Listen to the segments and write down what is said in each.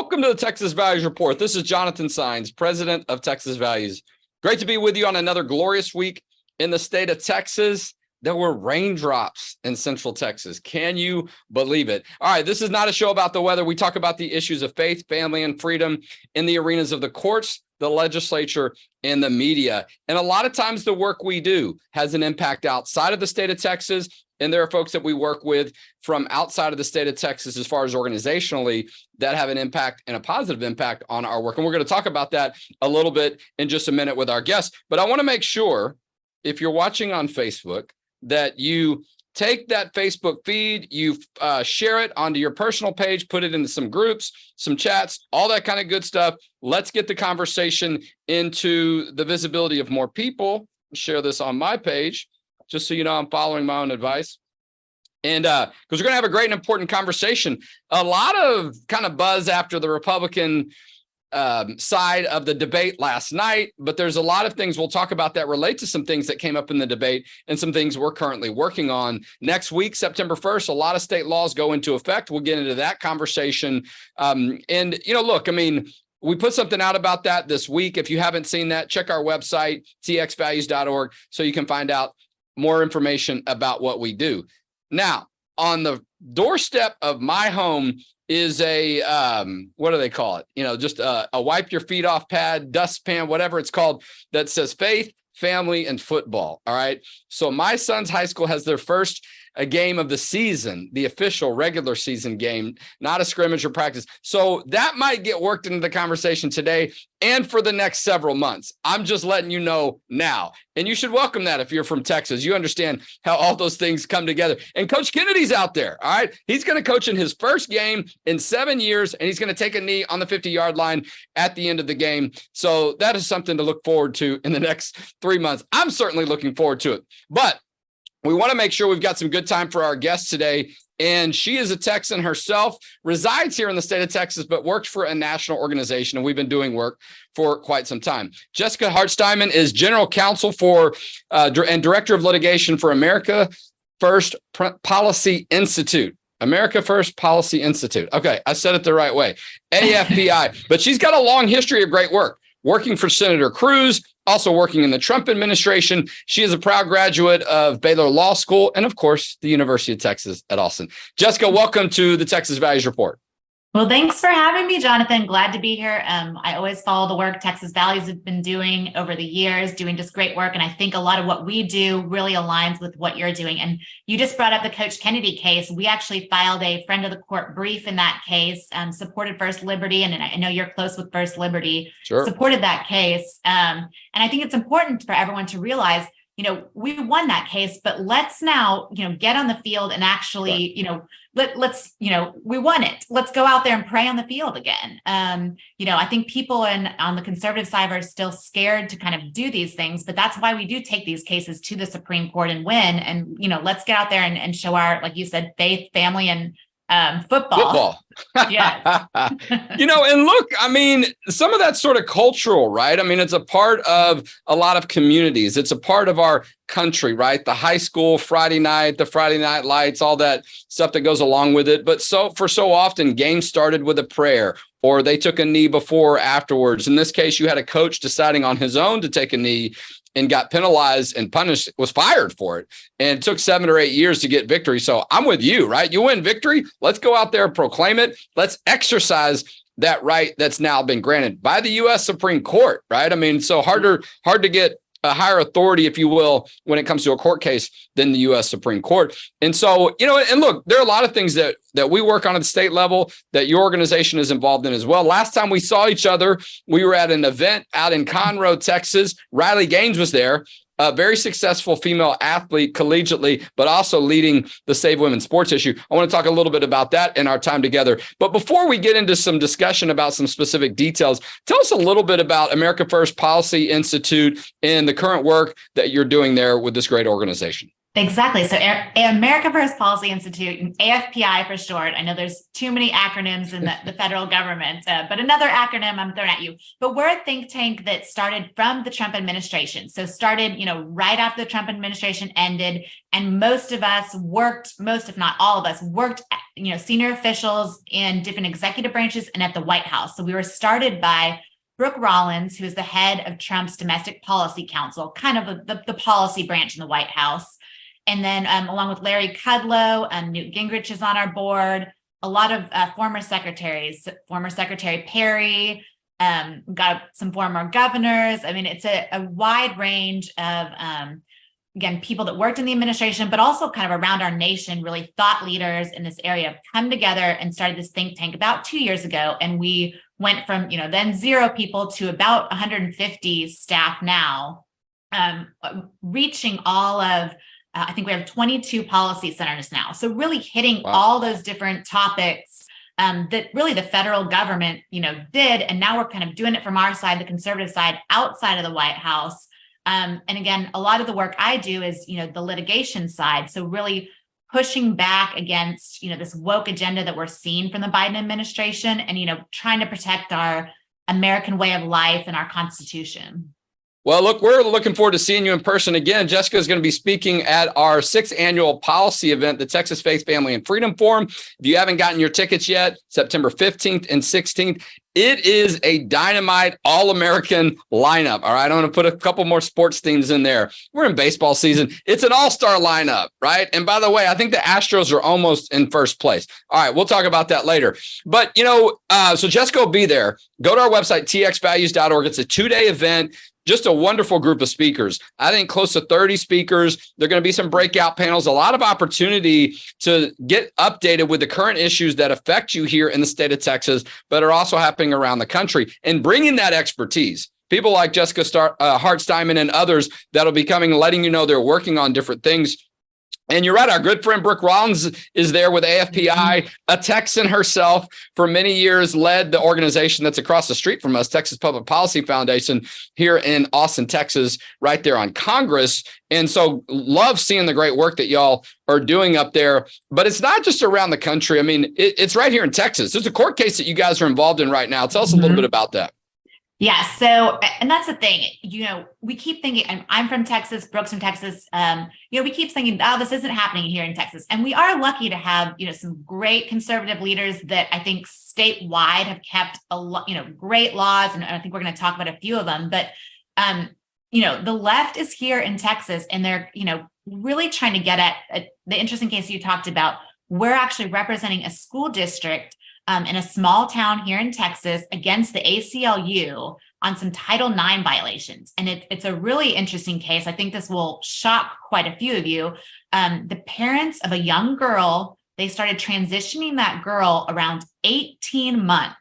Welcome to the Texas Values Report. This is Jonathan Saenz, president of Texas Values. Great to be with you on another glorious week in the state of Texas. There were raindrops in Central Texas. Can you believe it? All right, this is not a show about the weather. We talk about the issues of faith, family, and freedom in the arenas of the courts, the legislature, and the media. And a lot of times the work we do has an impact outside of the state of Texas. And there are folks that we work with from outside of the state of Texas as far as organizationally that have an impact and a positive impact on our work. And we're going to talk about that a little bit in just a minute with our guests. But I want to make sure, if you're watching on Facebook, that you take that Facebook feed, you share it onto your personal page, put it into some groups, some chats, all that kind of good stuff. Let's get the conversation into the visibility of more people. Share this on my page, just so you know I'm following my own advice. And because we're going to have a great and important conversation. A lot of kind of buzz after the Republican side of the debate last night, but there's a lot of things we'll talk about that relate to some things that came up in the debate and some things we're currently working on. Next week, September 1st, a lot of state laws go into effect. We'll get into that conversation. And, you know, look, I mean, we put something out about that this week. If you haven't seen that, check our website, txvalues.org, so you can find out more information about what we do. Now, on the doorstep of my home is a, what do they call it? You know, just a wipe your feet off pad, dustpan, whatever it's called, that says faith, family, and football. All right. So my son's high school has their first game of the season, the official regular season game, not a scrimmage or practice. So that might get worked into the conversation today and for the next several months. I'm just letting you know now. And you should welcome that if you're from Texas. You understand how all those things come together. And Coach Kennedy's out there. All right. He's going to coach in his first game in 7 years, and he's going to take a knee on the 50-yard line at the end of the game. So that is something to look forward to in the next 3 months. I'm certainly looking forward to it. But we want to make sure we've got some good time for our guest today. And she is a Texan herself, resides here in the state of Texas, but works for a national organization. And we've been doing work for quite some time. Jessica Hart Steinmann is general counsel for and director of litigation for America First Policy Institute. America First Policy Institute. Okay, I said it the right way. AFPI. But she's got a long history of great work, working for Senator Cruz, also working in the Trump administration. She is a proud graduate of Baylor Law School and, of course, the University of Texas at Austin. Jessica, welcome to the Texas Values Report. Well, thanks for having me, Jonathan. Glad to be here. I always follow the work Texas Values have been doing over the years, doing just great work. And I think a lot of what we do really aligns with what you're doing. And you just brought up the Coach Kennedy case. We actually filed a friend of the court brief in that case, supported First Liberty. And I know you're close with First Liberty, Sure. Supported that case. And I think it's important for everyone to realize, you know, we won that case, but let's now, you know, get on the field and actually, Right. you know, let's, you know, we won it. Let's go out there and pray on the field again. You know, I think people on the conservative side are still scared to kind of do these things, but that's why we do take these cases to the Supreme Court and win. And, you know, let's get out there and show our, like you said, faith, family, and football. Yes. You know, and look, I mean, some of that's sort of cultural, right? I mean, it's a part of a lot of communities. It's a part of our country, right? The high school Friday night, the Friday night lights, all that stuff that goes along with it. But so often games started with a prayer, or they took a knee before or afterwards. In this case, you had a coach deciding on his own to take a knee and got penalized and punished, was fired for it. And it took 7 or 8 years to get victory. So I'm with you, right? You win victory. Let's go out there and proclaim it. Let's exercise that right that's now been granted by the U.S. Supreme Court, right? I mean, so hard to get a higher authority, if you will, when it comes to a court case than the U.S. Supreme Court. And so, you know, and look, there are a lot of things that we work on at the state level that your organization is involved in as well. Last time we saw each other, we were at an event out in Conroe, Texas. Riley Gaines was there, a very successful female athlete collegiately, but also leading the Save Women Sports issue. I want to talk a little bit about that in our time together. But before we get into some discussion about some specific details, tell us a little bit about America First Policy Institute and the current work that you're doing there with this great organization. Exactly. So America First Policy Institute, AFPI for short. I know there's too many acronyms in the federal government, but another acronym I'm throwing at you. But we're a think tank that started from the Trump administration. So started, right after the Trump administration ended, and most of us worked, most if not all of us worked, senior officials in different executive branches and at the White House. So we were started by Brooke Rollins, who is the head of Trump's Domestic Policy Council, kind of the policy branch in the White House. And then along with Larry Kudlow, Newt Gingrich is on our board, a lot of former secretaries, former Secretary Perry, got some former governors. I mean, it's a wide range of, again, people that worked in the administration, but also kind of around our nation, really thought leaders in this area have come together and started this think tank about 2 years ago. And we went from, then 0 people to about 150 staff now, reaching all of, I think we have 22 policy centers now. So really hitting all those different topics that really the federal government, did. And now we're kind of doing it from our side, the conservative side, outside of the White House. And again, a lot of the work I do is, the litigation side. So really pushing back against, this woke agenda that we're seeing from the Biden administration and, trying to protect our American way of life and our Constitution. Well, look, we're looking forward to seeing you in person again. Jessica is going to be speaking at our 6th annual policy event, the Texas Faith, Family, and Freedom Forum. If you haven't gotten your tickets yet, September 15th and 16th, it is a dynamite all-American lineup. All right, I'm going to put a couple more sports themes in there. We're in baseball season. It's an all-star lineup, right? And by the way, I think the Astros are almost in first place. All right, we'll talk about that later. But, so Jessica will be there. Go to our website, txvalues.org. It's a 2-day event. Just a wonderful group of speakers. I think close to 30 speakers. There are going to be some breakout panels, a lot of opportunity to get updated with the current issues that affect you here in the state of Texas, but are also happening around the country, and bringing that expertise. People like Jessica Hart Steinmann and others that'll be coming, letting you know they're working on different things. And you're right, our good friend Brooke Rollins is there with AFPI, a Texan herself, for many years led the organization that's across the street from us, Texas Public Policy Foundation, here in Austin, Texas, right there on Congress. And so love seeing the great work that y'all are doing up there. But it's not just around the country. I mean, it's right here in Texas. There's a court case that you guys are involved in right now. Tell us a little bit about that. Yeah. So, and that's the thing, we keep thinking, I'm from Texas, Brooke's from Texas. We keep thinking, oh, this isn't happening here in Texas. And we are lucky to have, some great conservative leaders that I think statewide have kept a lot, great laws. And I think we're going to talk about a few of them, but, the left is here in Texas, and they're, really trying to get at the interesting case you talked about. We're actually representing a school district in a small town here in Texas against the ACLU on some Title IX violations. And it's a really interesting case. I think this will shock quite a few of you. The parents of a young girl, they started transitioning that girl around 18 months.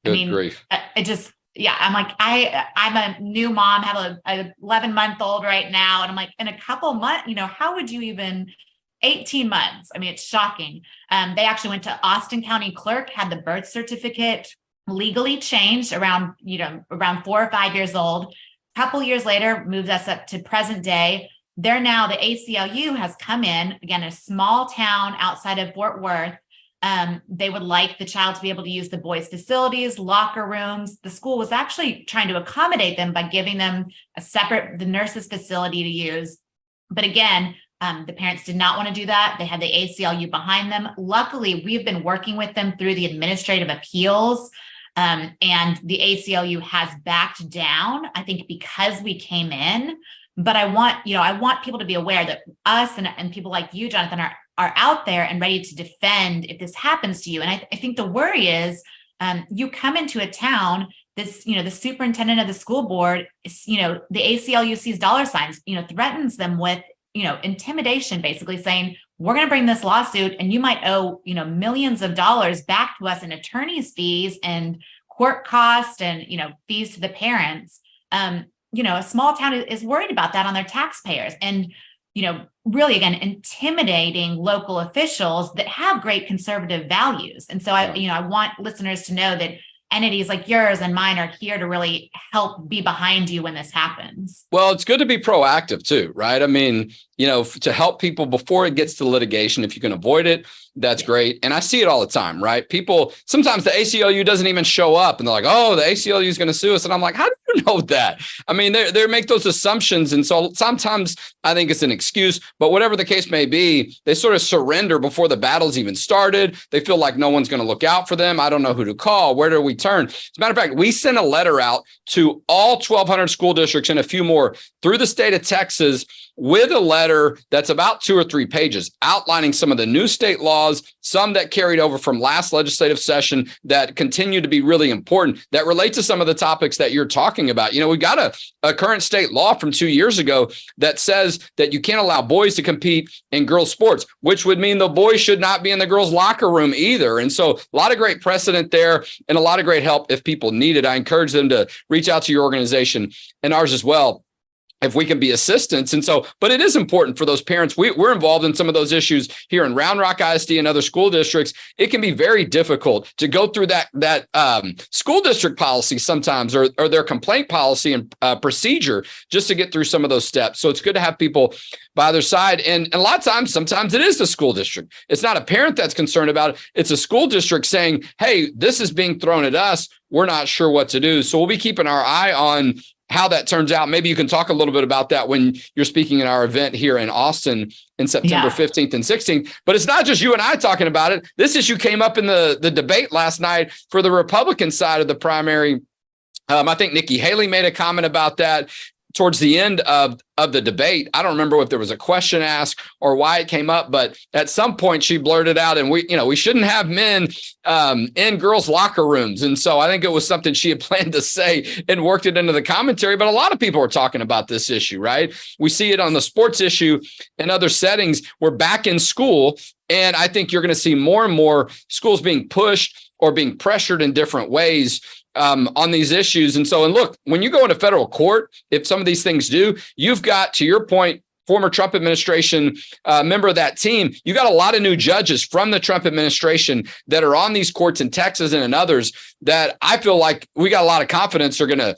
Good grief. I'm like, I'm a new mom, have a 11-month-old right now. And I'm like, in a couple months, how would you even 18 months. I mean, it's shocking. They actually went to Austin County Clerk, had the birth certificate legally changed around 4 or 5 years old. A couple years later, moved us up to present day. They're now, the ACLU has come in, again, a small town outside of Fort Worth. They would like the child to be able to use the boys' facilities, locker rooms. The school was actually trying to accommodate them by giving them the nurses' facility to use. But again, the parents did not want to do that. They had the ACLU behind them. Luckily, we've been working with them through the administrative appeals, and the ACLU has backed down, I think, because we came in. But I want people to be aware that us and people like you, Jonathan, are out there and ready to defend if this happens to you. And I think the worry is you come into a town, the superintendent of the school board, the ACLU sees dollar signs, threatens them with intimidation, basically saying, we're going to bring this lawsuit and you might owe, millions of dollars back to us in attorney's fees and court costs and, fees to the parents. A small town is worried about that on their taxpayers and, really, again, intimidating local officials that have great conservative values. And so I want listeners to know that, entities like yours and mine are here to really help be behind you when this happens. Well, it's good to be proactive too, right? I mean, to help people before it gets to litigation, if you can avoid it, that's great. And I see it all the time, right? People, sometimes the ACLU doesn't even show up and they're like, oh, the ACLU is going to sue us. And I'm like, how do you know that? I mean, they make those assumptions. And so sometimes I think it's an excuse, but whatever the case may be, they sort of surrender before the battle's even started. They feel like no one's going to look out for them. I don't know who to call. Where do we turn? As a matter of fact, we sent a letter out to all 1,200 school districts and a few more through the state of Texas with a letter that's about 2 or 3 pages outlining some of the new state laws, some that carried over from last legislative session that continue to be really important, that relate to some of the topics that you're talking about. We got a current state law from 2 years ago that says that you can't allow boys to compete in girls' sports, which would mean the boys should not be in the girls' locker room either. And so a lot of great precedent there and a lot of great help if people need it. I encourage them to reach out to your organization and ours as well, if we can be assistants. And so, but it is important for those parents. We're involved in some of those issues here in Round Rock ISD and other school districts. It can be very difficult to go through that school district policy sometimes, or their complaint policy and procedure, just to get through some of those steps. So it's good to have people by their side. And a lot of times, sometimes it is the school district. It's not a parent that's concerned about it. It's a school district saying, hey, this is being thrown at us. We're not sure what to do. So we'll be keeping our eye on how that turns out. Maybe you can talk a little bit about that when you're speaking at our event here in Austin in September 15th and 16th. But it's not just you and I talking about it. This issue came up in the debate last night for the Republican side of the primary. I think Nikki Haley made a comment about that towards the end of the debate. I don't remember if there was a question asked or why it came up, but at some point she blurted out, and we shouldn't have men in girls' locker rooms. And so I think it was something she had planned to say and worked it into the commentary. But a lot of people are talking about this issue, right? We see it on the sports issue and other settings. We're back in school, and I think you're going to see more and more schools being pushed or being pressured in different ways on these issues. And look, when you go into federal court, if some of these things do, you've got, to your point, former Trump administration member of that team, you got a lot of new judges from the Trump administration that are on these courts in Texas and in others that I feel like we got a lot of confidence are going to,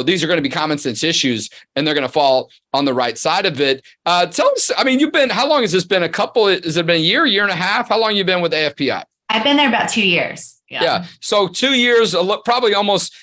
these are going to be common sense issues and they're going to fall on the right side of it. Tell us, how long has this been? Has it been a year and a half? How long have you been with AFPI? I've been there about 2 years. Yeah. So 2 years, probably almost,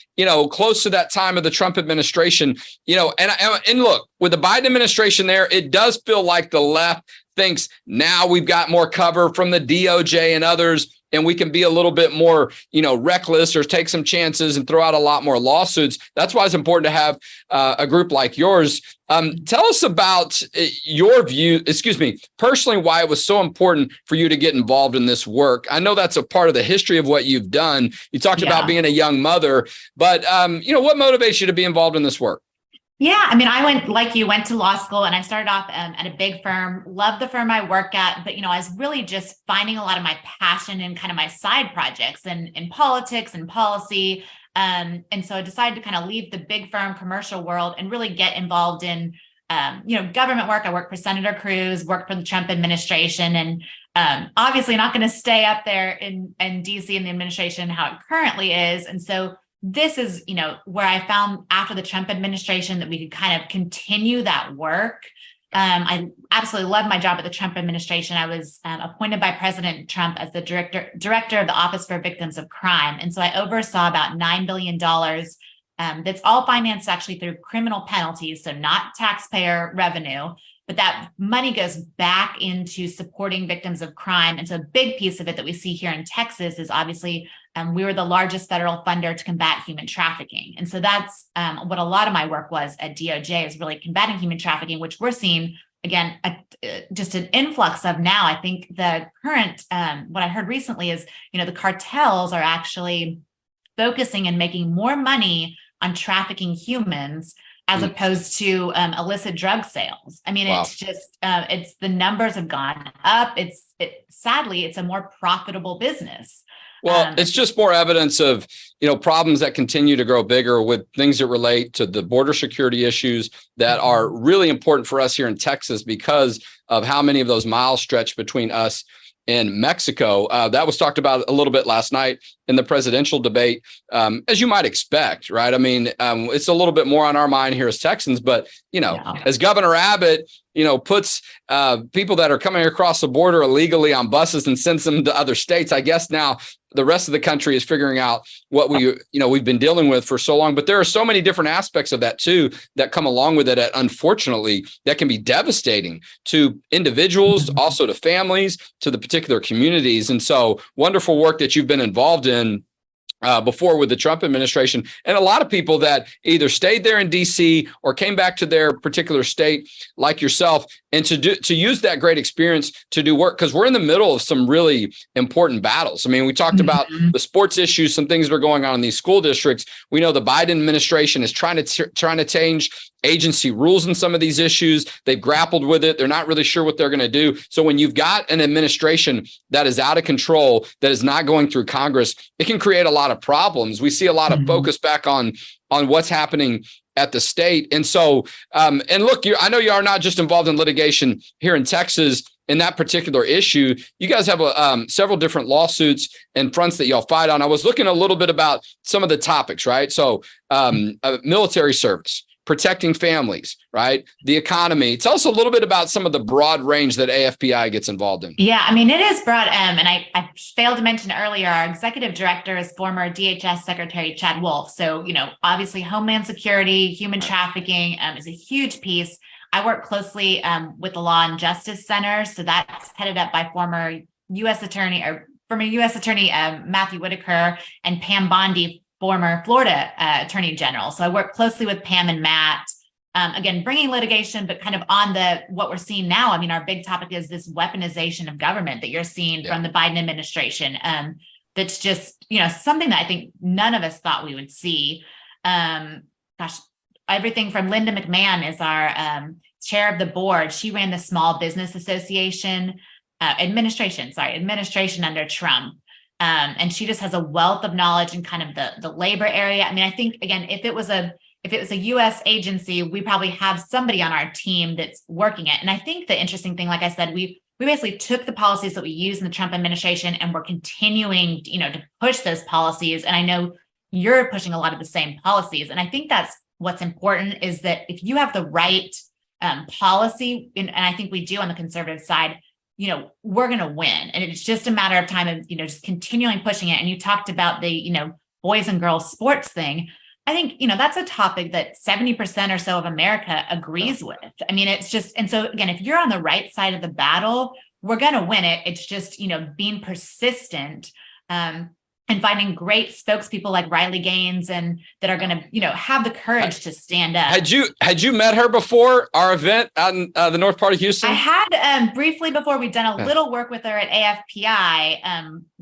close to that time of the Trump administration, and look, with the Biden administration there, it does feel like the left thinks now we've got more cover from the DOJ and others, and we can be a little bit more, reckless or take some chances and throw out a lot more lawsuits. That's why it's important to have a group like yours. Tell us about your view, personally, why it was so important for you to get involved in this work. I know that's a part of the history of what you've done. You talked about being a young mother, but, what motivates you to be involved in this work? Yeah, I went to law school, and I started off at a big firm, loved the firm I work at, but, I was really just finding a lot of my passion in kind of my side projects and in politics and policy. And so I decided to kind of leave the big firm commercial world and really get involved in, government work. I worked for Senator Cruz, worked for the Trump administration, and obviously not going to stay up there in DC in the administration how it currently is. And so this is, where I found after the Trump administration that we could kind of continue that work. I absolutely loved my job at the Trump administration. I was appointed by President Trump as the director of the Office for Victims of Crime. And so I oversaw about $9 billion. That's all financed actually through criminal penalties, so not taxpayer revenue, but that money goes back into supporting victims of crime. And so a big piece of it that we see here in Texas is obviously we were the largest federal funder to combat human trafficking. And so that's what a lot of my work was at DOJ, is really combating human trafficking, which we're seeing, again, just an influx of now. I think the current, what I heard recently is, the cartels are actually focusing and making more money on trafficking humans as opposed to illicit drug sales. Wow. It's just, the numbers have gone up. Sadly, it's a more profitable business. Well, it's just more evidence of, problems that continue to grow bigger with things that relate to the border security issues that are really important for us here in Texas because of how many of those miles stretch between us and Mexico. That was talked about a little bit last night in the presidential debate, as you might expect, right? I mean, it's a little bit more on our mind here as Texans, but, as Governor Abbott, puts people that are coming across the border illegally on buses and sends them to other states, I guess now the rest of the country is figuring out what we've been dealing with for so long. But there are so many different aspects of that too that come along with it. That unfortunately, that can be devastating to individuals, also to families, to the particular communities. And so wonderful work that you've been involved in before with the Trump administration, and a lot of people that either stayed there in DC or came back to their particular state like yourself, and to use that great experience to do work, because we're in the middle of some really important battles. I mean, we talked about the sports issues, some things that are going on in these school districts. We know the Biden administration is trying to change agency rules in some of these issues. They've grappled with it. They're not really sure what they're going to do. So when you've got an administration that is out of control, that is not going through Congress, it can create a lot of problems. We see a lot of focus back on what's happening at the state. And so, and look, I know you are not just involved in litigation here in Texas in that particular issue. You guys have several different lawsuits and fronts that y'all fight on. I was looking a little bit about some of the topics, right? So military service, protecting families, right? The economy. Tell us a little bit about some of the broad range that AFPI gets involved in. Yeah, I mean, it is broad. And I failed to mention earlier, our executive director is former DHS Secretary Chad Wolf. So, obviously Homeland Security, human trafficking is a huge piece. I work closely with the Law and Justice Center. So that's headed up by former U.S. Attorney Matthew Whitaker and Pam Bondi, former Florida Attorney General. So I work closely with Pam and Matt, again, bringing litigation, but kind of on what we're seeing now. I mean, our big topic is this weaponization of government that you're seeing from the Biden administration. That's just, something that I think none of us thought we would see. Everything from Linda McMahon is our chair of the board. She ran the Small Business Association administration under Trump. And she just has a wealth of knowledge in kind of the labor area. I mean, I think, again, if it was a U.S. agency, we probably have somebody on our team that's working it. And I think the interesting thing, like I said, we basically took the policies that we used in the Trump administration and we're continuing, to push those policies. And I know you're pushing a lot of the same policies. And I think that's what's important, is that if you have the right policy, and I think we do on the conservative side, we're going to win. And it's just a matter of time of, just continuing pushing it. And you talked about the, boys and girls sports thing. I think, that's a topic that 70% or so of America agrees with. I mean, it's just, and so again, if you're on the right side of the battle, we're going to win it. It's just, being persistent, and finding great spokespeople like Riley Gaines and that are going to, have the courage to stand up. Had you met her before our event out in the north part of Houston? I had briefly before. We'd done a little work with her at AFPI,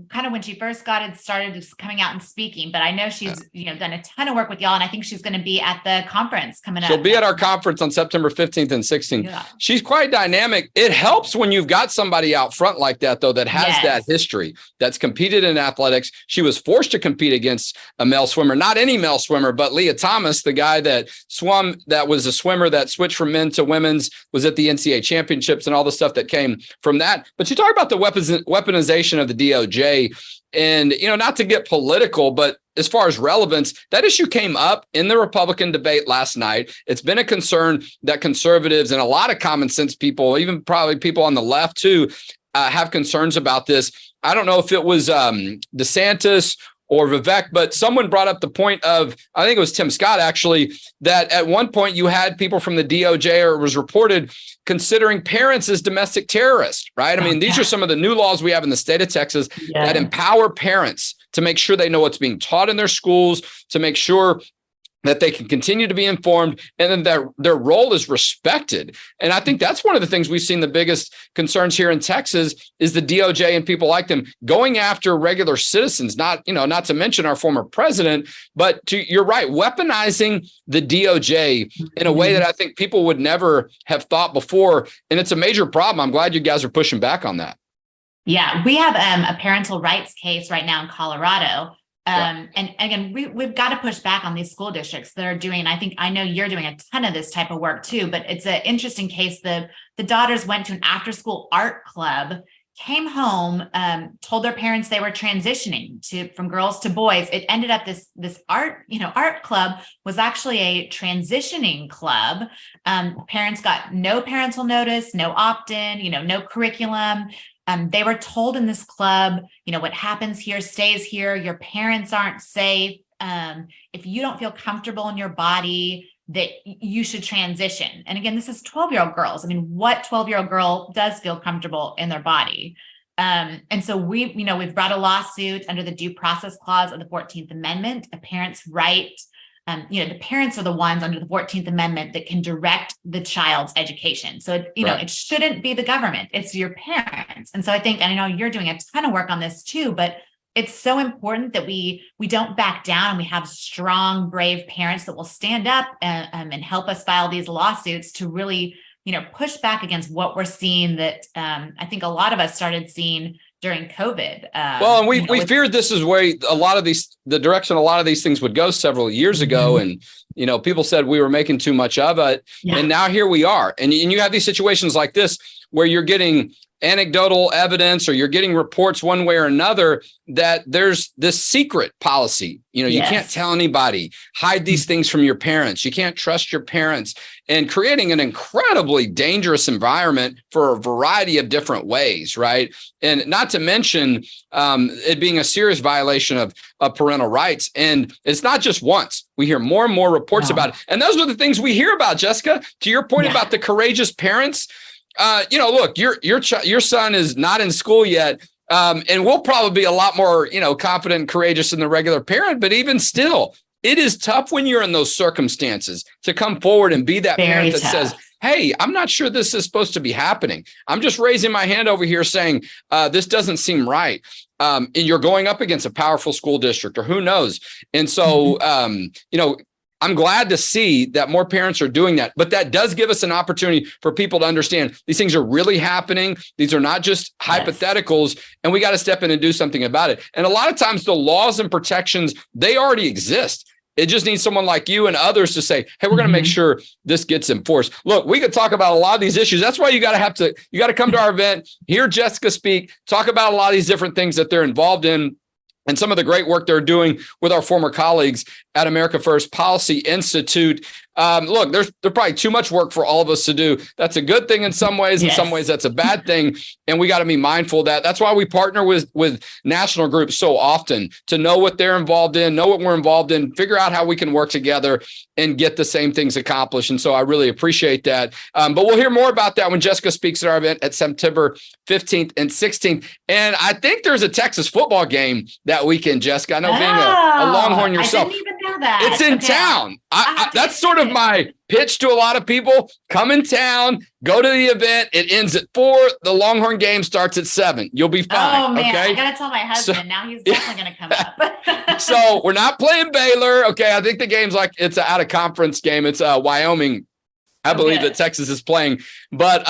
kind of when she first started just coming out and speaking. But I know she's done a ton of work with y'all, and I think she's going to be at the conference coming up. She'll be at our conference on September 15th and 16th. Yeah. She's quite dynamic. It helps when you've got somebody out front like that, though, that has that history, that's competed in athletics. She was forced to compete against a male swimmer, not any male swimmer, but Leah Thomas, the guy that swam, that was a swimmer that switched from men to women's, was at the NCAA championships and all the stuff that came from that. But you talk about the weaponization of the DOJ, and, not to get political, but as far as relevance, that issue came up in the Republican debate last night. It's been a concern that conservatives and a lot of common sense people, even probably people on the left too, have concerns about this. I don't know if it was DeSantis or Vivek, but someone brought up the point of, I think it was Tim Scott actually, that at one point you had people from the DOJ, or it was reported, considering parents as domestic terrorists, right? I mean, these are some of the new laws we have in the state of Texas that empower parents to make sure they know what's being taught in their schools, to make sure that they can continue to be informed, and then their role is respected. And I think that's one of the things we've seen the biggest concerns here in Texas is the DOJ and people like them going after regular citizens, not to mention our former president, but you're right, weaponizing the DOJ in a way that I think people would never have thought before. And it's a major problem. I'm glad you guys are pushing back on that. Yeah, we have a parental rights case right now in Colorado. And again, we've got to push back on these school districts that are doing, I know you're doing a ton of this type of work too, but it's an interesting case. The daughters went to an after school art club came home, told their parents they were transitioning from girls to boys. It ended up this art club was actually a transitioning club. Parents got no parental notice, no opt-in, no curriculum. They were told in this club, what happens here stays here. Your parents aren't safe. If you don't feel comfortable in your body, that you should transition. And again, this is 12-year-old girls. I mean, what 12-year-old girl does feel comfortable in their body? And so we've brought a lawsuit under the due process clause of the 14th Amendment, a parent's right. The parents are the ones under the 14th Amendment that can direct the child's education. So, it shouldn't be the government, it's your parents. And so I know you're doing a ton of work on this too, but it's so important that we don't back down, and we have strong, brave parents that will stand up and help us file these lawsuits to really, push back against what we're seeing that I think a lot of us started seeing during COVID. And we feared this is where the direction a lot of these things would go several years ago. And, people said we were making too much of it. Yeah. And now here we are. And you have these situations like this where you're getting anecdotal evidence or you're getting reports one way or another that there's this secret policy. You can't tell anybody, hide these things from your parents. You can't trust your parents, and creating an incredibly dangerous environment for a variety of different ways, right? And not to mention it being a serious violation of parental rights. And it's not just once. We hear more and more reports about it. And those are the things we hear about, Jessica, to your point about the courageous parents. Look, your son is not in school yet. And we'll probably be a lot more, confident and courageous than the regular parent. But even still, it is tough when you're in those circumstances to come forward and be that parent that says, hey, I'm not sure this is supposed to be happening. I'm just raising my hand over here saying, this doesn't seem right. And you're going up against a powerful school district or who knows. And so, I'm glad to see that more parents are doing that, but that does give us an opportunity for people to understand these things are really happening. These are not just hypotheticals, and we got to step in and do something about it. And a lot of times the laws and protections, they already exist. It just needs someone like you and others to say, hey, we're going to make sure this gets enforced. Look, we could talk about a lot of these issues. That's why you got to come to our event, hear Jessica speak, talk about a lot of these different things that they're involved in, and some of the great work they're doing with our former colleagues at America First Policy Institute. Look, there's probably too much work for all of us to do. That's a good thing in some ways. In some ways, that's a bad thing. And we got to be mindful of that. That's why we partner with national groups so often, to know what they're involved in, know what we're involved in, figure out how we can work together and get the same things accomplished. And so I really appreciate that. But we'll hear more about that when Jessica speaks at our event at September 15th and 16th. And I think there's a Texas football game that weekend, Jessica. I know being a Longhorn yourself. I didn't even know that. It's in town. That's sort of my pitch to a lot of people. Come in town, go to the event. It ends at 4. The Longhorn game starts at 7. You'll be fine. Oh, man. Okay? I got to tell my husband. Now he's definitely going to come up. So we're not playing Baylor. Okay. I think the game's it's an out of conference game. It's Wyoming. I believe that Texas is playing. But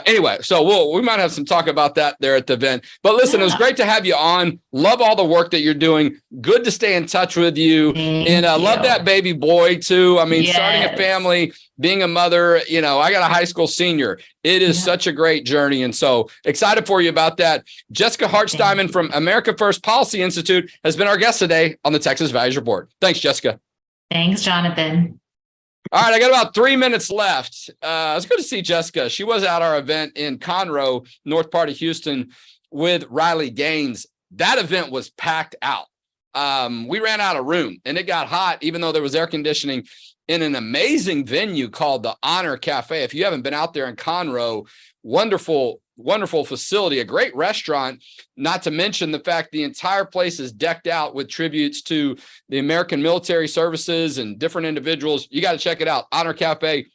anyway, so we might have some talk about that there at the event. But listen, it was great to have you on. Love all the work that you're doing. Good to stay in touch with you. And love that baby boy too. I mean, starting a family, being a mother, I got a high school senior. It is such a great journey. And so excited for you about that. Jessica Hart Steinmann from America First Policy Institute has been our guest today on the Texas Values Report. Thanks, Jessica. Thanks, Jonathan. All right, I got about 3 minutes left. It's good to see Jessica. She was at our event in Conroe, north part of Houston, with Riley Gaines. That event was packed out. We ran out of room, and it got hot, even though there was air conditioning, in an amazing venue called the Honor Cafe. If you haven't been out there in Conroe, wonderful facility, a great restaurant, not to mention the fact the entire place is decked out with tributes to the American military services and different individuals. You got to check it out. Honor Cafe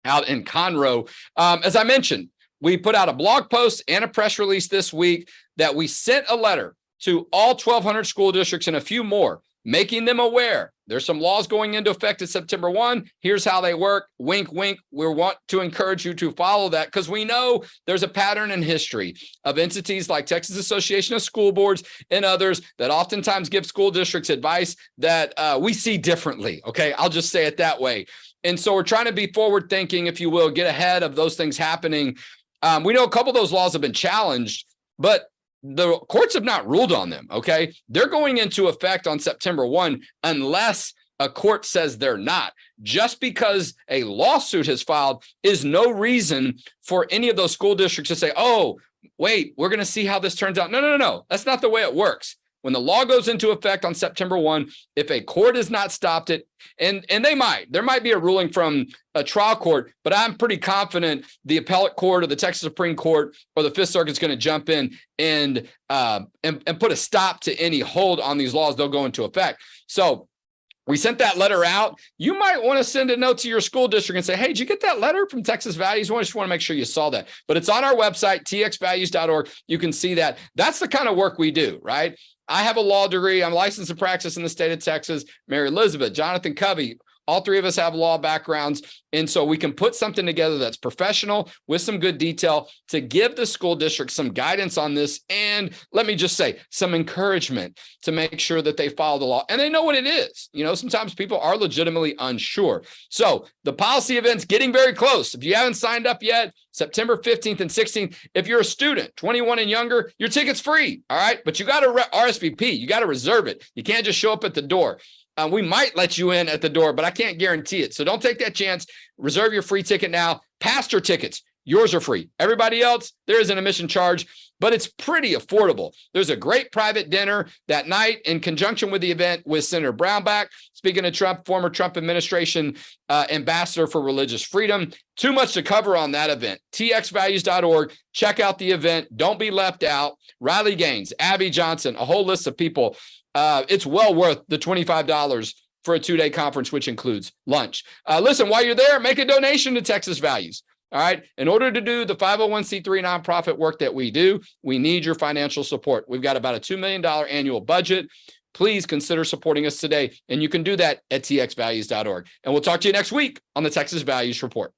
out in Conroe. As I mentioned, we put out a blog post and a press release this week that we sent a letter to all 1,200 school districts and a few more, making them aware there's some laws going into effect at September 1. Here's how they work. Wink, wink. We want to encourage you to follow that because we know there's a pattern in history of entities like Texas Association of School Boards and others that oftentimes give school districts advice that we see differently. Okay, I'll just say it that way. And so we're trying to be forward thinking, if you will, get ahead of those things happening. We know a couple of those laws have been challenged. but the courts have not ruled on them, okay? They're going into effect on September 1 unless a court says they're not. Just because a lawsuit has filed is no reason for any of those school districts to say, oh, wait, we're going to see how this turns out. No. That's not the way it works. When the law goes into effect on September 1, if a court has not stopped it, and there might be a ruling from a trial court, but I'm pretty confident the appellate court or the Texas Supreme Court or the Fifth Circuit is going to jump in and put a stop to any hold on these laws. They'll go into effect. So we sent that letter out. You might want to send a note to your school district and say, hey, did you get that letter from Texas Values? I just want to make sure you saw that. But it's on our website, txvalues.org. You can see that. That's the kind of work we do, right? I have a law degree. I'm licensed to practice in the state of Texas. Mary Elizabeth, Jonathan Covey, all three of us have law backgrounds. And so we can put something together that's professional with some good detail to give the school district some guidance on this. And let me just say, some encouragement to make sure that they follow the law and they know what it is. You know, sometimes people are legitimately unsure. So the policy event's getting very close. If you haven't signed up yet, September 15th and 16th, if you're a student, 21 and younger, your ticket's free. All right. But you got to RSVP. You got to reserve it. You can't just show up at the door. We might let you in at the door, but I can't guarantee it. So don't take that chance. Reserve your free ticket now. Pastor tickets, yours are free. Everybody else, there is an admission charge, but it's pretty affordable. There's a great private dinner that night in conjunction with the event with Senator Brownback. Speaking of Trump, former Trump administration ambassador for religious freedom. Too much to cover on that event. txvalues.org. Check out the event. Don't be left out. Riley Gaines, Abby Johnson, a whole list of people. It's well worth the $25 for a 2-day conference, which includes lunch. Listen, while you're there, make a donation to Texas Values. All right. In order to do the 501c3 nonprofit work that we do, we need your financial support. We've got about a $2 million annual budget. Please consider supporting us today. And you can do that at txvalues.org. And we'll talk to you next week on the Texas Values Report.